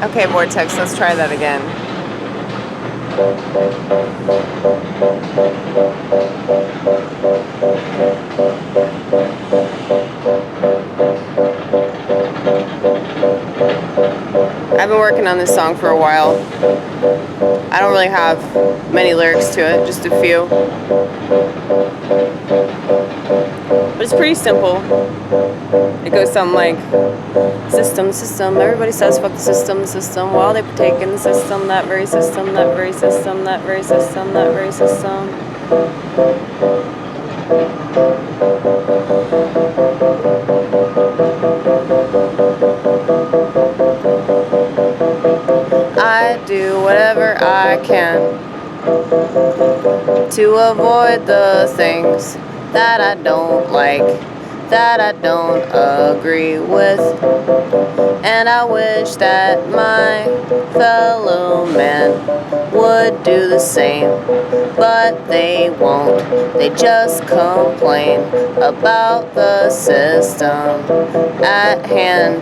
Okay, Vortex, let's try that again. I've been working on this song for a while. I don't really have many lyrics to it, just a few. But it's pretty simple. It goes something like, system, system, everybody says fuck the system, while they partake in the system, that very system, that very system, that very system, that very system. I do whatever I can to avoid the things that I don't like, that I don't agree with. And I wish that my fellow man would do the same, but they won't. They just complain about the system at hand.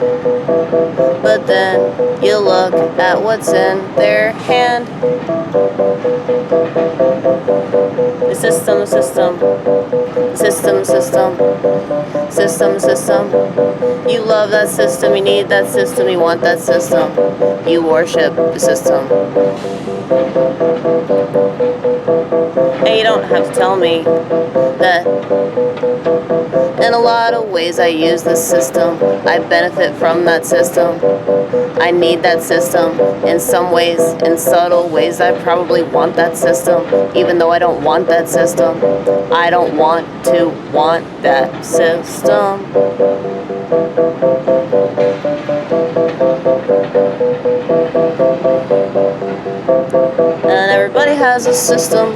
But then you look at what's in their hand. The system, the system, the system, the system, system, the system. You love that system, you need that system, you want that system. You worship the system. And you don't have to tell me that in a lot of ways I use this system. I benefit from that system. I need that system. In some ways, in subtle ways, I probably want that system. Even though I don't want that system. I don't want to want that system. And everybody has a system,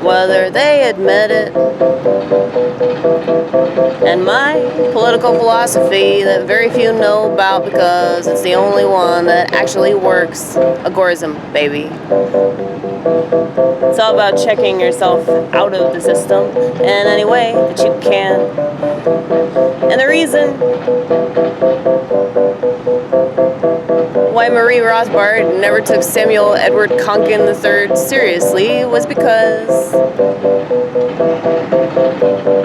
whether they admit it. And my political philosophy that very few know about because it's the only one that actually works. Agorism, baby. It's all about checking yourself out of the system in any way that you can. And the reason why Marie Rothbard never took Samuel Edward Konkin III seriously was because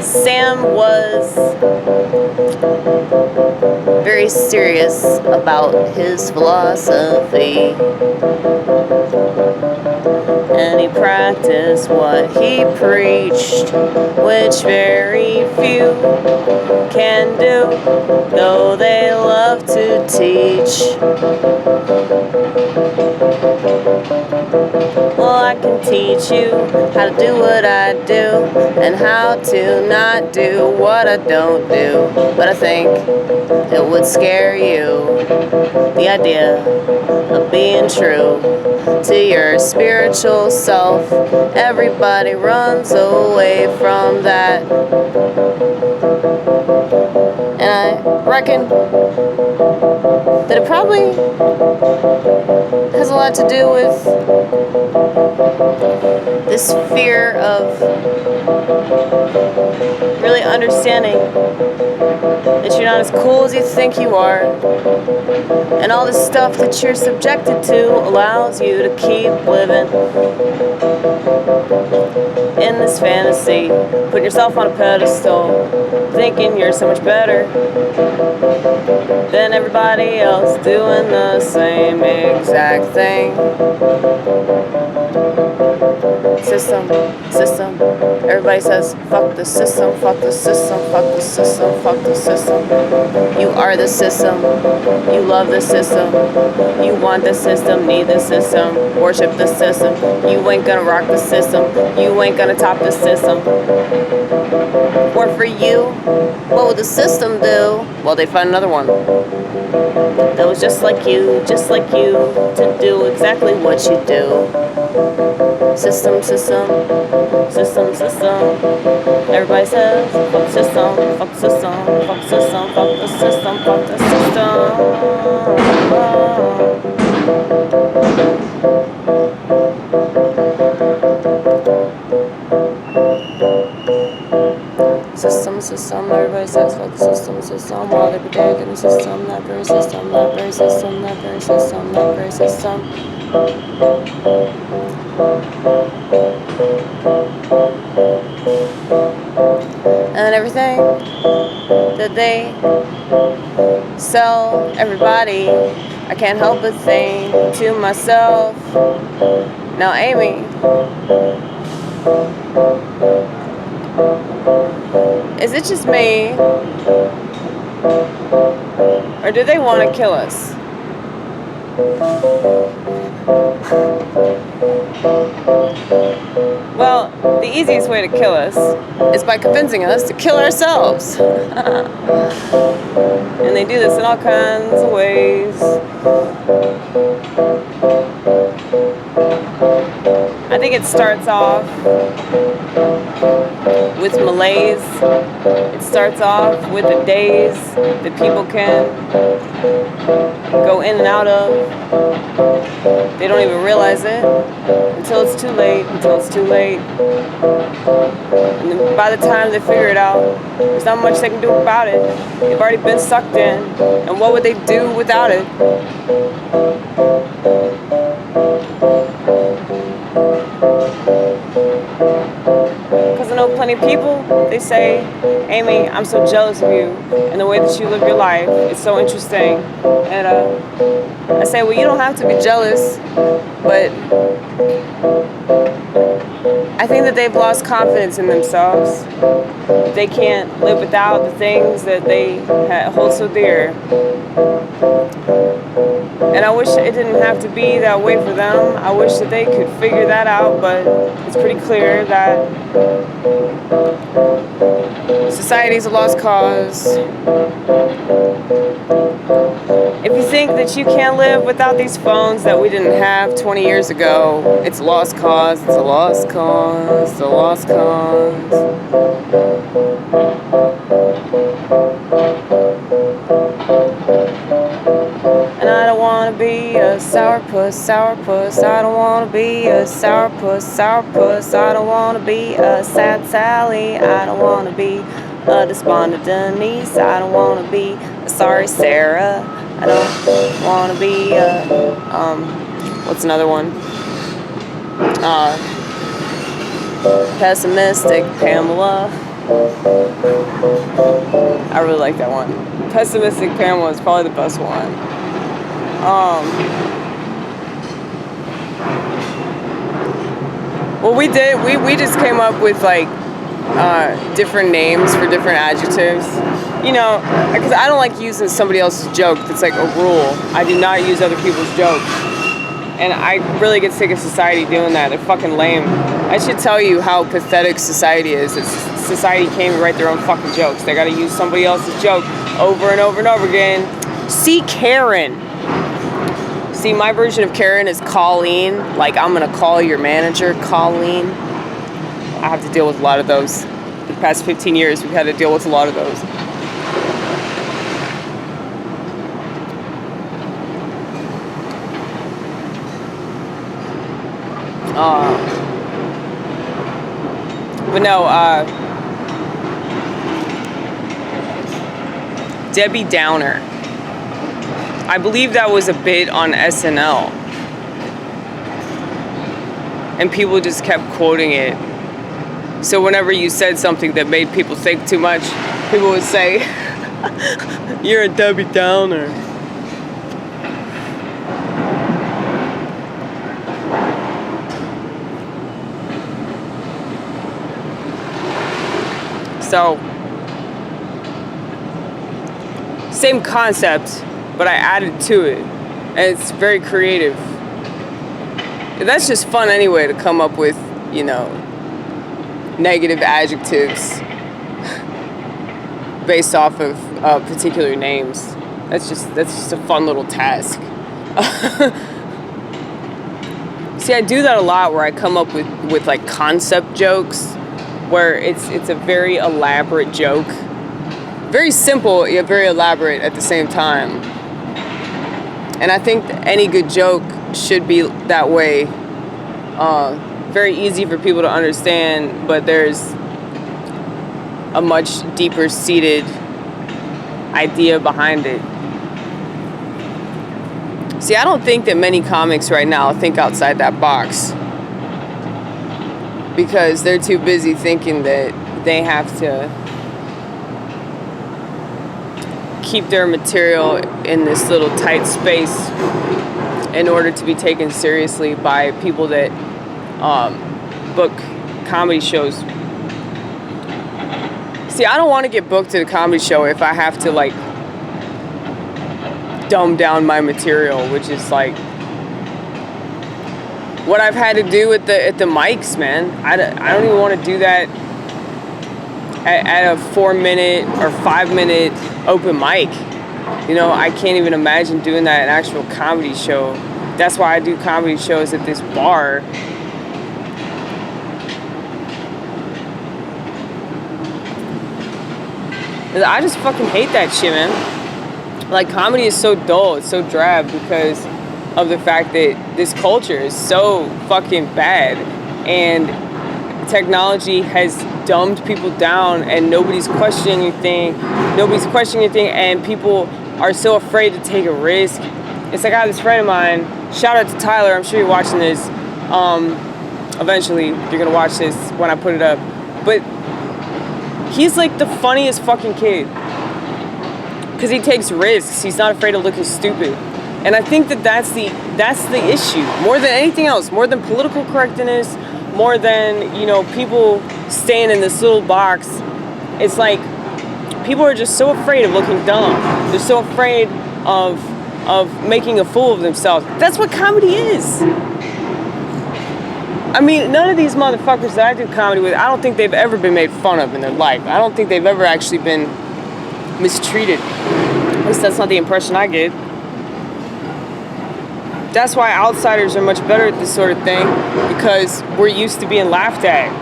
Sam was very serious about his philosophy, and he practiced what he preached, which very few can do, though they love to teach. Well, I can teach you how to do what I do and how to not do what I don't do. But I think it would scare you, the idea of being true to your spiritual self. Everybody runs away from that. And I reckon that it probably has a lot to do with this fear of really understanding that you're not as cool as you think you are, and all the stuff that you're subjected to allows you to keep living in this fantasy, putting yourself on a pedestal, thinking you're so much better than everybody else, doing the same exact thing. System, system. Everybody says, fuck the system, fuck the system, fuck the system, fuck the system. You are the system. You love the system. You want the system, need the system, worship the system. You ain't gonna rock the system. You ain't gonna top the system. Or for you, what would the system do? Well, they'd find another one that was just like you, to do exactly what you do. System, system, system, system. Everybody says, fuck system, fuck system, fuck system, fuck the system, fuck the system. System, system. Everybody says fuck the system, system. While they're protecting the system, that very system, that very system, that very system, that very system. And everything that they sell everybody, I can't help but think to myself, now Amy, is it just me, or do they want to kill us? Well, the easiest way to kill us is by convincing us to kill ourselves. And they do this in all kinds of ways. I think it starts off with malaise. It starts off with the days that people can go in and out of. They don't even realize it until it's too late, And then by the time they figure it out, there's not much they can do about it. They've already been sucked in. And what would they do without it? Because I know plenty of people, they say, Amy, I'm so jealous of you and the way that you live your life. It's so interesting. And I say, well, you don't have to be jealous, but I think that they've lost confidence in themselves. They can't live without the things that they hold so dear. And I wish it didn't have to be that way for them. I wish that they could figure that out, but it's pretty clear that society's a lost cause. If you think that you can't live without these phones that we didn't have 20 years ago, it's a lost cause, it's a lost cause, it's a lost cause. And I don't want to be a sourpuss. I don't want to be a sourpuss. I don't want to be a sad Sally. I don't want to be a despondent Denise. I don't want to be a sorry Sarah. I don't want to be a, what's another one? Pessimistic Pamela. I really like that one. Pessimistic Pamela is probably the best one. Well, we just came up with like different names for different adjectives. You know, because I don't like using somebody else's joke that's like a rule. I do not use other people's jokes. And I really get sick of society doing that. They're fucking lame. I should tell you how pathetic society is. Society can't even write their own fucking jokes. They gotta use somebody else's joke over and over and over again. See Karen. See, my version of Karen is Colleen. Like, I'm gonna call your manager, Colleen. I have to deal with a lot of those. The past 15 years, we've had to deal with a lot of those. But no, Debbie Downer. I believe that was a bit on SNL. And people just kept quoting it. So whenever you said something that made people think too much, people would say, you're a Debbie Downer. So, same concept, but I added to it, and it's very creative. And that's just fun anyway, to come up with, you know, negative adjectives based off of particular names. That's just a fun little task. See, I do that a lot, where I come up with like concept jokes, where it's a very elaborate joke. Very simple, yet very elaborate at the same time. And I think any good joke should be that way. Very easy for people to understand, but there's a much deeper seated idea behind it. See, I don't think that many comics right now think outside that box, because they're too busy thinking that they have to keep their material in this little tight space in order to be taken seriously by people that book comedy shows. See, I don't want to get booked at a comedy show if I have to like dumb down my material, which is like what I've had to do at the mics, man. I don't even want to do that at a 4-minute or 5-minute open mic. You know, I can't even imagine doing that at an actual comedy show. That's why I do comedy shows at this bar. I just fucking hate that shit, man. Like, comedy is so dull, it's so drab because of the fact that this culture is so fucking bad, and technology has dumbed people down, and nobody's questioning anything, and people are so afraid to take a risk. It's like, I have this friend of mine, shout out to Tyler, I'm sure you're watching this, eventually you're gonna watch this when I put it up, but he's like the funniest fucking kid, because he takes risks, he's not afraid of looking stupid. And I think that that's the issue, more than anything else, more than political correctness, more than, you know, people staying in this little box. It's like people are just so afraid of looking dumb. They're so afraid of making a fool of themselves. That's what comedy is. I mean, none of these motherfuckers that I do comedy with, I don't think they've ever been made fun of in their life. I don't think they've ever actually been mistreated. At least that's not the impression I get. That's why outsiders are much better at this sort of thing, because we're used to being laughed at.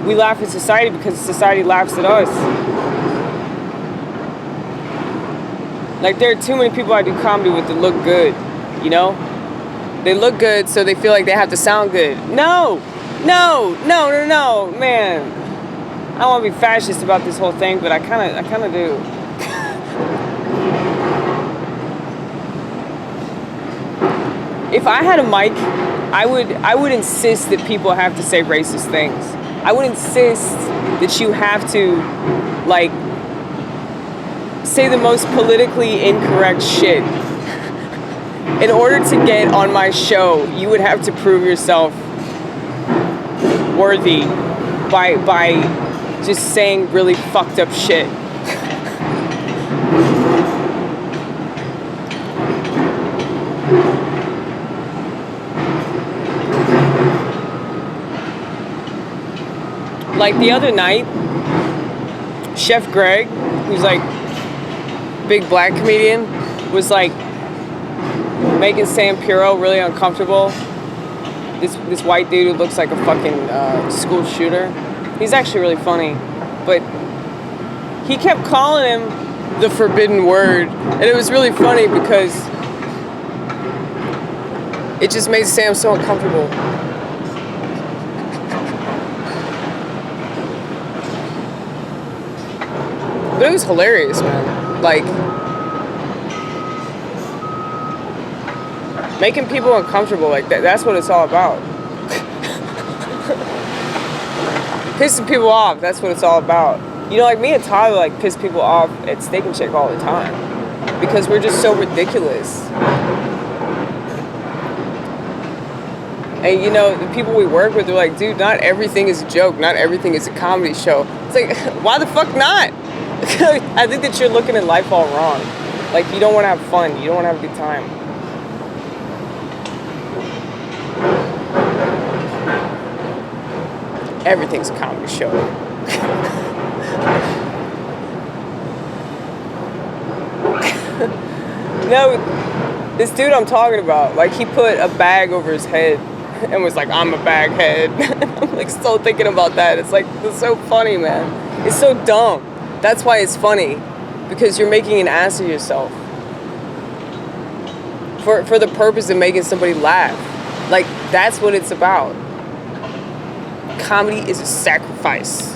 We laugh at society because society laughs at us. Like, there are too many people I do comedy with that look good, you know? They look good, so they feel like they have to sound good. No, man. I don't want to be fascist about this whole thing, but I kind of do. If I had a mic, I would insist that people have to say racist things. I would insist that you have to, like, say the most politically incorrect shit. In order to get on my show, you would have to prove yourself worthy by just saying really fucked up shit. Like the other night, Chef Greg, who's like big black comedian, was like making Sam Puro really uncomfortable. This white dude who looks like a fucking school shooter. He's actually really funny, but he kept calling him the forbidden word, and it was really funny because it just made Sam so uncomfortable. But it was hilarious, man. Like, making people uncomfortable like that, that's what it's all about. Pissing people off, that's what it's all about. You know, like me and Tyler, like, piss people off at Steak and Shake all the time. Because we're just so ridiculous. And, you know, the people we work with are like, dude, not everything is a joke. Not everything is a comedy show. It's like, why the fuck not? I think that you're looking at life all wrong. Like, you don't want to have fun. You don't want to have a good time. Everything's a comedy show. No, this dude I'm talking about, like, he put a bag over his head and was like, I'm a baghead. I'm like still thinking about that. It's like, it's so funny, man. It's so dumb. That's why it's funny, because you're making an ass of yourself for the purpose of making somebody laugh. Like, that's what it's about. Comedy is a sacrifice.